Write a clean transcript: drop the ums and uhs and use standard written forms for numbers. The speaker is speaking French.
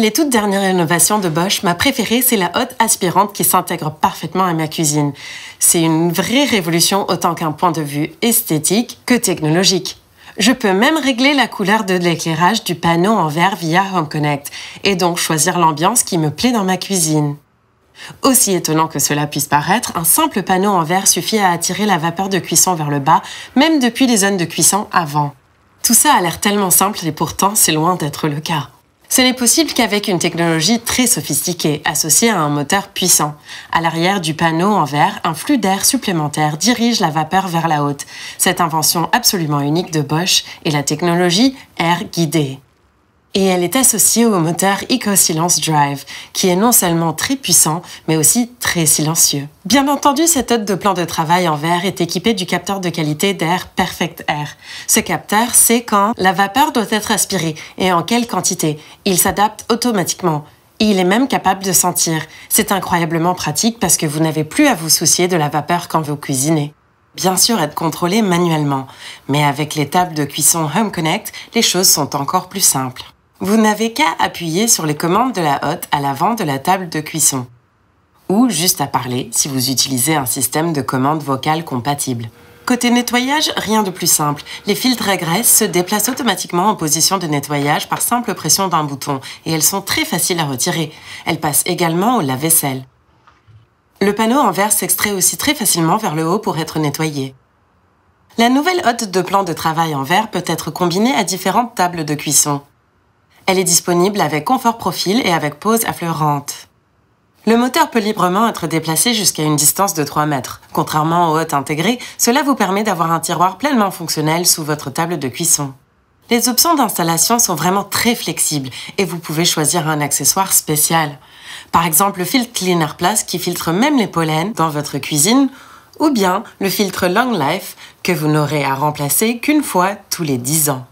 les toutes dernières innovations de Bosch, ma préférée, c'est la hotte aspirante qui s'intègre parfaitement à ma cuisine. C'est une vraie révolution autant qu'un point de vue esthétique que technologique. Je peux même régler la couleur de l'éclairage du panneau en verre via Home Connect et donc choisir l'ambiance qui me plaît dans ma cuisine. Aussi étonnant que cela puisse paraître, un simple panneau en verre suffit à attirer la vapeur de cuisson vers le bas, même depuis les zones de cuisson avant. Tout ça a l'air tellement simple et pourtant c'est loin d'être le cas. Ce n'est possible qu'avec une technologie très sophistiquée, associée à un moteur puissant. À l'arrière du panneau en verre, un flux d'air supplémentaire dirige la vapeur vers la hotte. Cette invention absolument unique de Bosch est la technologie air guidé. Et elle est associée au moteur EcoSilence Drive, qui est non seulement très puissant, mais aussi très silencieux. Bien entendu, cette hotte de plan de travail en verre est équipée du capteur de qualité d'air Perfect Air. Ce capteur sait quand la vapeur doit être aspirée et en quelle quantité. Il s'adapte automatiquement. Et il est même capable de sentir. C'est incroyablement pratique parce que vous n'avez plus à vous soucier de la vapeur quand vous cuisinez. Bien sûr, être contrôlé manuellement, mais avec les tables de cuisson Home Connect, les choses sont encore plus simples. Vous n'avez qu'à appuyer sur les commandes de la hotte à l'avant de la table de cuisson. Ou juste à parler si vous utilisez un système de commande vocale compatible. Côté nettoyage, rien de plus simple. Les filtres à graisse se déplacent automatiquement en position de nettoyage par simple pression d'un bouton et elles sont très faciles à retirer. Elles passent également au lave-vaisselle. Le panneau en verre s'extrait aussi très facilement vers le haut pour être nettoyé. La nouvelle hotte de plan de travail en verre peut être combinée à différentes tables de cuisson. Elle est disponible avec confort profil et avec pose affleurante. Le moteur peut librement être déplacé jusqu'à une distance de 3 mètres. Contrairement aux hottes intégrées, cela vous permet d'avoir un tiroir pleinement fonctionnel sous votre table de cuisson. Les options d'installation sont vraiment très flexibles et vous pouvez choisir un accessoire spécial. Par exemple, le filtre Cleaner Plus qui filtre même les pollens dans votre cuisine ou bien le filtre Long Life que vous n'aurez à remplacer qu'une fois tous les 10 ans.